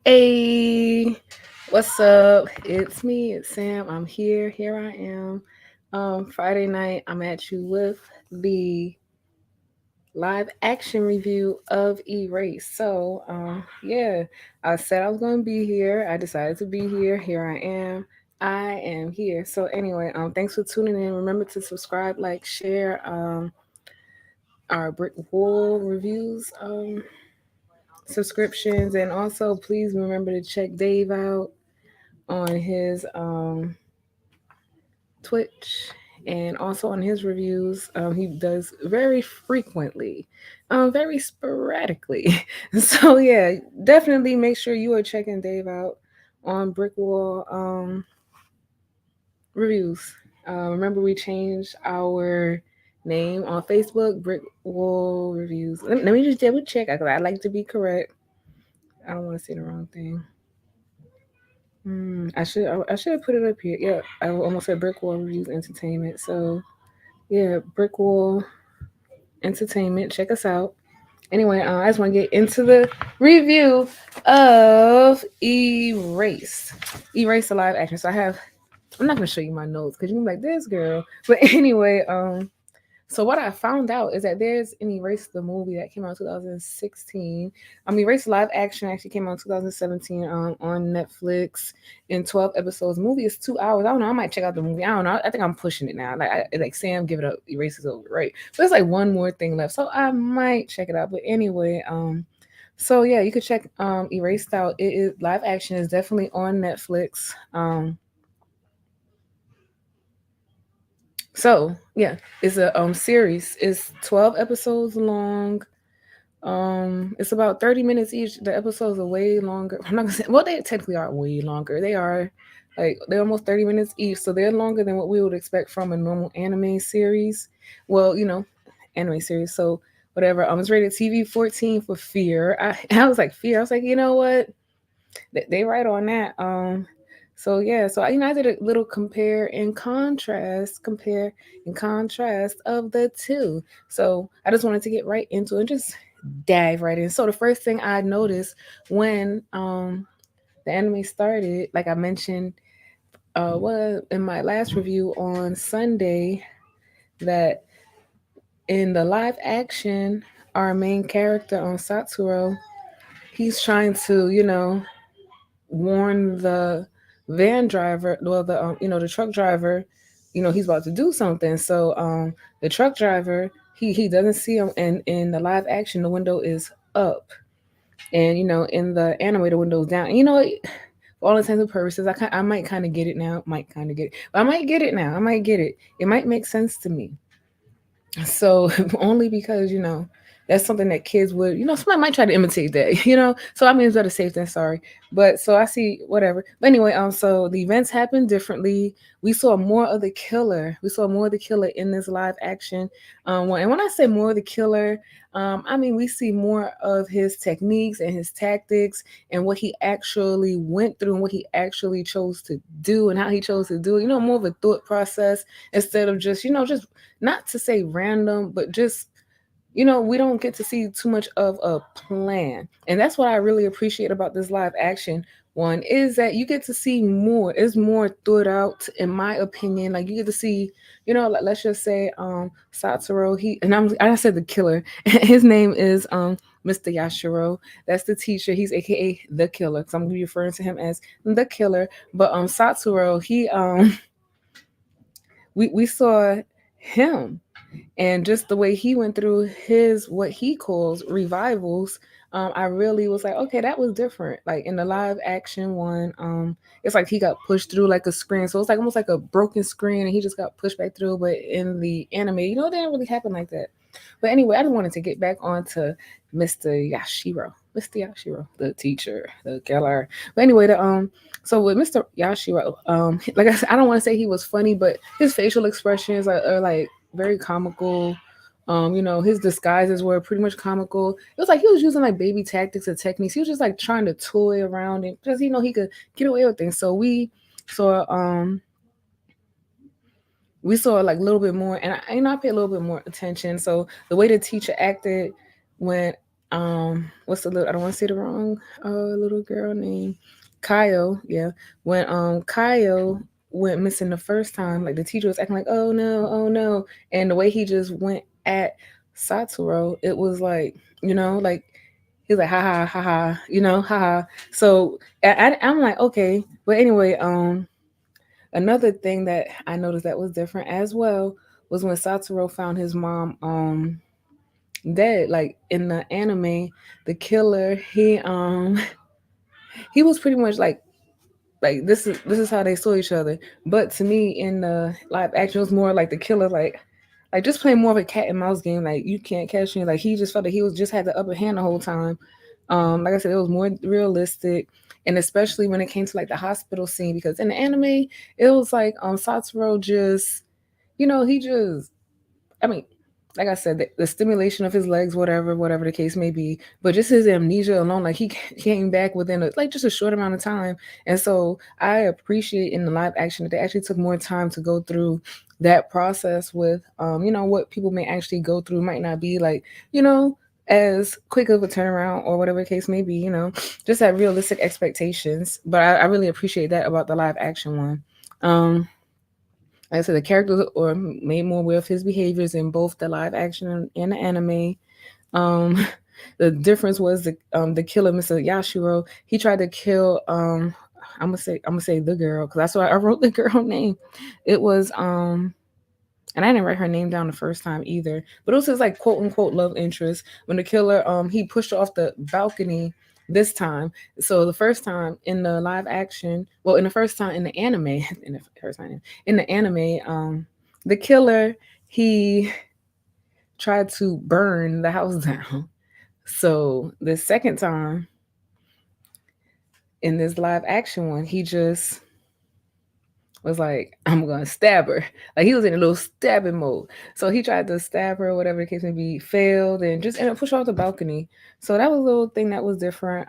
Hey, what's up? It's me, it's Sam. I'm here. Here I am. Friday night, I'm at you with the live action review of Erase. So, I said I was going to be here. I decided to be here. Here I am. I am here. So, anyway, thanks for tuning in. Remember to subscribe, like, share our Brick Wall reviews. Subscriptions, and also please remember to check Dave out on his Twitch and also on his reviews. He does very frequently, very sporadically. So yeah, definitely make sure you are checking Dave out on BrickWall reviews. Remember, we changed our name on Facebook, BrickWall Reviews. Let me just double check because I like to be correct. I don't want to say the wrong thing. I should have put it up here. Yeah, I almost said Brick Wall Reviews Entertainment. So yeah, Brick Wall Entertainment. Check us out. Anyway, I just want to get into the review of Erase. Erase the live action. So I have. I'm not gonna show you my notes because you're gonna be like this girl. But anyway, so what I found out is that there's an Erase the movie that came out in 2016. Erase live action actually came out in 2017 on Netflix in 12 episodes. The movie is 2 hours. I don't know. I might check out the movie. I don't know. I think I'm pushing it now. Like Sam, give it up. Erase is over, right? So there's like one more thing left. So I might check it out. But anyway, so yeah, you could check Erased out. It is live action is definitely on Netflix. So yeah, it's a series. It's 12 episodes long. It's about 30 minutes each. The episodes are way longer. I'm not gonna say well, they technically are way longer. They are like they're almost 30 minutes each, so they're longer than what we would expect from a normal anime series. Well, anime series. So whatever. It's rated TV 14 for fear. I was like fear. I was like, you know what? They right on that. So yeah, so I did a little compare and contrast of the two. So I just wanted to get right into it and just dive right in. So the first thing I noticed when the anime started, like I mentioned, was in my last review on Sunday, that in the live action, our main character on Satsuro, he's trying to, warn the van driver, well, the truck driver, he's about to do something. So the truck driver, he doesn't see him, and in the live action, the window is up, and in the anime, the window's down. And, for all intents and purposes, I might kind of get it now. Might kind of get it, but I might get it now. I might get it. It might make sense to me. So only because that's something that kids would, somebody might try to imitate that, So I mean, it's better safe than sorry. But so I see whatever. But anyway, so the events happened differently. We saw more of the killer. We saw more of the killer in this live action. And when I say more of the killer, I mean we see more of his techniques and his tactics and what he actually went through and what he actually chose to do and how he chose to do it. More of a thought process instead of just not to say random, but just we don't get to see too much of a plan. And that's what I really appreciate about this live action one is that you get to see more. It's more thought out, in my opinion. Like you get to see, like let's just say Satsuro, I said the killer. His name is Mr. Yashiro. That's the teacher. He's aka the killer. Because I'm gonna be referring to him as the killer. But Satsuro, he we saw him and just the way he went through his what he calls revivals. I really was like, okay, that was different. Like in the live action one, it's like he got pushed through like a screen, so it's like almost like a broken screen and he just got pushed back through. But in the anime, it didn't really happen like that. But anyway, I just wanted to get back onto Mr. Yashiro. Mr. Yashiro, the teacher, the killer. But anyway, the so with Mr. Yashiro, like I said, I don't want to say he was funny, but his facial expressions are like very comical. His disguises were pretty much comical. It was like he was using like baby tactics and techniques. He was just like trying to toy around and just he could get away with things. So saw we saw like a little bit more, and I paid a little bit more attention. So the way the teacher acted when what's the little, I don't want to say the wrong little girl name, Kyle. Yeah, when Kyle went missing the first time, like the teacher was acting like, oh no, oh no, and the way he just went at Satoru, it was like, like he's like, ha ha ha ha, ha ha. So I'm like, okay, but anyway, another thing that I noticed that was different as well was when Satoru found his mom dead. Like in the anime, the killer, he was pretty much like this is how they saw each other. But to me in the live action it was more like the killer like just playing more of a cat and mouse game. Like you can't catch me. Like he just felt that he was just had the upper hand the whole time. Like I said, it was more realistic, and especially when it came to like the hospital scene, because in the anime it was like Satoru just, he just, I mean, like I said, the stimulation of his legs, whatever the case may be, but just his amnesia alone, like he came back within like just a short amount of time. And so I appreciate in the live action that they actually took more time to go through that process with, what people may actually go through might not be like, as quick of a turnaround or whatever the case may be, just have realistic expectations. But I really appreciate that about the live action one. Um, like I said, the characters are made more aware of his behaviors in both the live action and the anime. Um, the difference was the killer, Mr. Yashiro. He tried to kill. I'm gonna say the girl because that's why I wrote the girl name. It was and I didn't write her name down the first time either. But it was his like quote unquote love interest when the killer he pushed her off the balcony this time. So the first time in the live action, well, in the first time in the anime, in the first time in the anime, the killer he tried to burn the house down. So the second time in this live action one, he just was like, I'm gonna stab her. Like he was in a little stabbing mode. So he tried to stab her, whatever the case may be, failed and just ended up pushing her off the balcony. So that was a little thing that was different.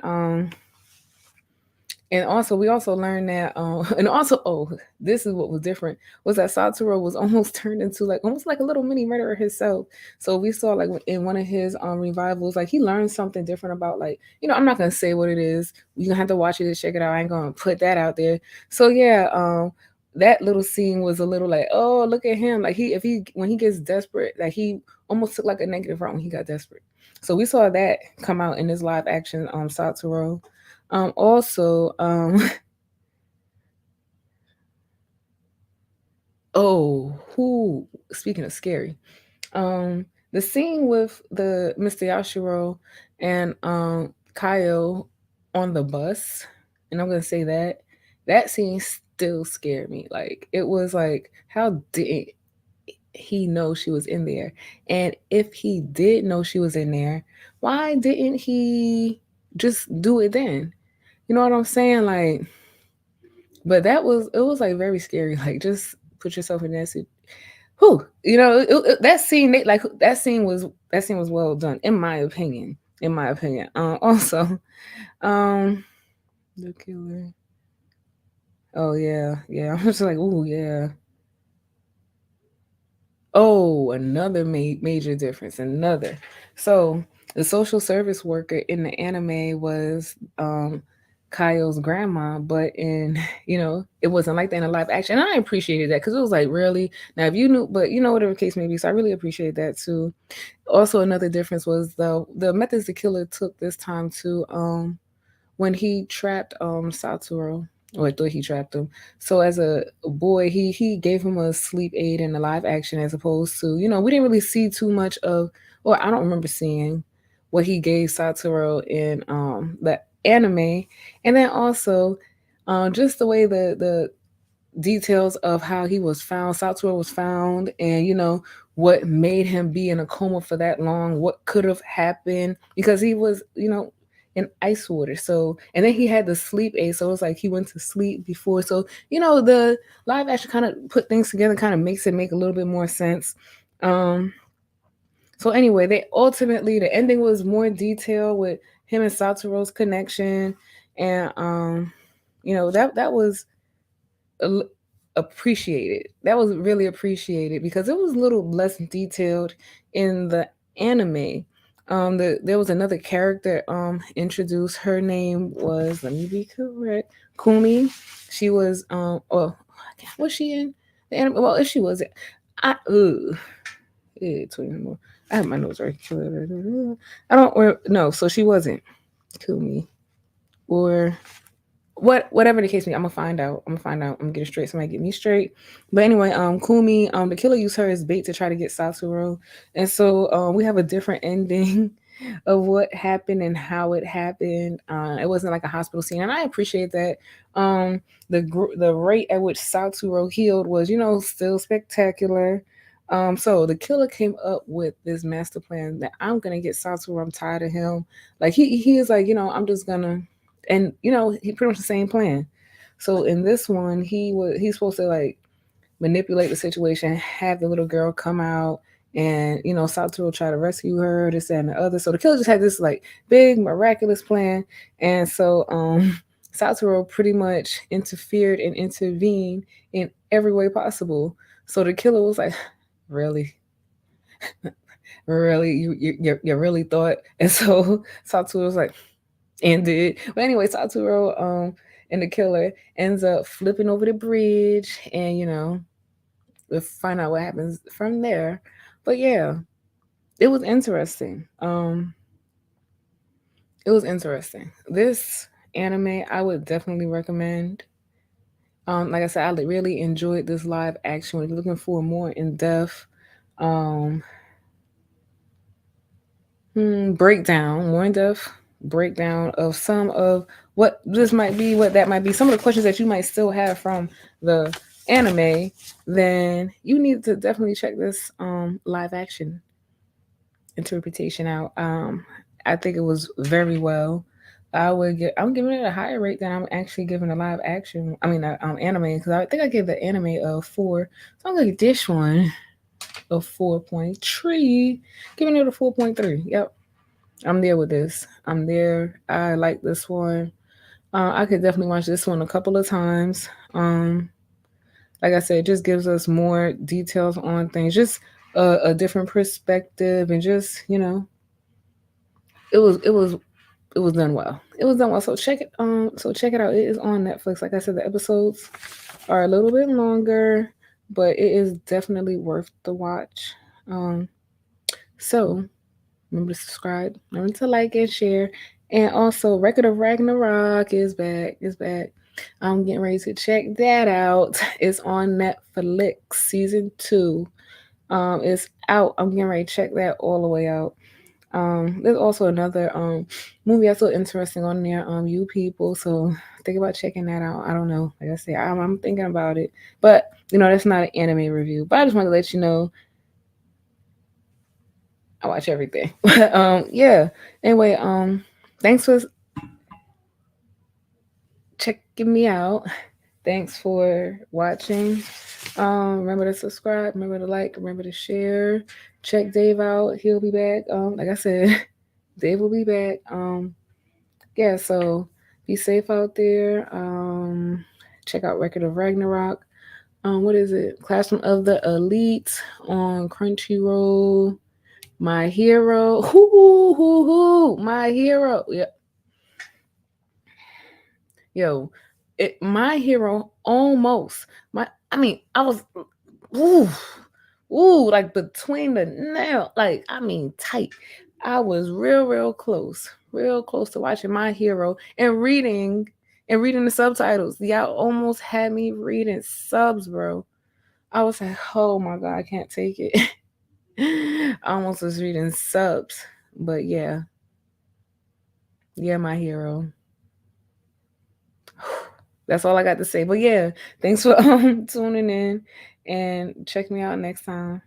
And also we also learned that and also this is what was different was that Satoru was almost turned into like almost like a little mini murderer himself. So we saw like in one of his revivals, like he learned something different about like, I'm not gonna say what it is. You're gonna have to watch it to check it out. I ain't gonna put that out there. So yeah, that little scene was a little like, oh, look at him. Like he when he gets desperate, like he almost took like a negative route when he got desperate. So we saw that come out in this live action Satoru. Also, oh, who? Speaking of scary, the scene with the Mr. Yashiro and Kyle on the bus, and I'm gonna say that scene still scared me. Like it was like, how did he know she was in there? And if he did know she was in there, why didn't he just do it then? You know what I'm saying? Like, but it was like very scary. Like, just put yourself in that suit. Whew, that scene, like that scene was well done, in my opinion. In my opinion. Also, um, the killer. Oh yeah, yeah. I'm just like, oh yeah. Oh, another major difference. Another. So the social service worker in the anime was Kyle's grandma, but in it wasn't like that in a live action. And I appreciated that because it was like really now if you knew, but whatever the case may be. So I really appreciate that too. Also, another difference was the methods the killer took this time to when he trapped Satoru, or I thought he trapped him. So as a boy, he gave him a sleep aid in the live action as opposed to, we didn't really see too much of, or I don't remember seeing what he gave Satoru in the anime. And then also just the way the details of how he was found, Satoru was found, and what made him be in a coma for that long, what could have happened because he was, in ice water. So, and then he had the sleep aid, so it was like he went to sleep before. So, the live action kind of put things together, kind of makes it make a little bit more sense. So anyway, they ultimately the ending was more detailed with him and Satoru's connection, and that was appreciated. That was really appreciated because it was a little less detailed in the anime. There was another character introduced. Her name was, let me be correct, Kumi. She was oh, was she in the anime? Well, if she was, I more. I have my notes right. I don't no, so she wasn't Kumi or whatever the case may be. I'm gonna find out. I'm gonna find out. I'm gonna get it straight. Somebody get me straight. But anyway, Kumi, the killer used her as bait to try to get Satoru, and so we have a different ending of what happened and how it happened. It wasn't like a hospital scene, and I appreciate that. The rate at which Satoru healed was, still spectacular. So the killer came up with this master plan that I'm gonna get Satoru. I'm tired of him. Like he is like, I'm just gonna, and he pretty much the same plan. So in this one, he's supposed to like manipulate the situation, have the little girl come out, and Satoru try to rescue her, this that, and the other. So the killer just had this like big miraculous plan, and so Satoru pretty much interfered and intervened in every way possible. So the killer was like, really, really, you really thought? And so Satoru was like, and did. But anyway, Satoru and the killer ends up flipping over the bridge, and we'll find out what happens from there. But yeah, it was interesting. It was interesting. This anime I would definitely recommend. Like I said, I really enjoyed this live action. If you're looking for more in depth um breakdown, more in depth breakdown of some of what this might be, what that might be, some of the questions that you might still have from the anime, then you need to definitely check this live action interpretation out. I think it was very well. I'm giving it a higher rate than I'm actually giving a live action. I mean, anime, because I think I gave the anime a 4. So I'm gonna give this one a 4.3, giving it a 4.3. Yep, I'm there with this. I'm there. I like this one. I could definitely watch this one a couple of times. Like I said, it just gives us more details on things, just a different perspective, and just it was it was it was done well. It was done well. So check it. So check it out. It is on Netflix. Like I said, the episodes are a little bit longer, but it is definitely worth the watch. So remember to subscribe. Remember to like and share. And also, Record of Ragnarok is back. Is back. I'm getting ready to check that out. It's on Netflix, season 2. It's out. I'm getting ready to check that all the way out. There's also another movie I saw interesting on there. You People. So think about checking that out. I don't know. Like I said, I'm thinking about it, but that's not an anime review. But I just want to let you know I watch everything. But yeah. Anyway, thanks for checking me out. Thanks for watching. Remember to subscribe, remember to like, remember to share. Check Dave out. He'll be back. Like I said, Dave will be back. Yeah, so be safe out there. Check out Record of Ragnarok. What is it? Classroom of the Elite on Crunchyroll. My Hero. My Hero. Yeah. Yo, My Hero almost. I was ooh, like between the nail, like tight. I was real close to watching My Hero and reading the subtitles. Y'all almost had me reading subs, bro. I was like, oh my god, I can't take it. I almost was reading subs, but yeah, My Hero. That's all I got to say. But yeah, thanks for tuning in, and check me out next time.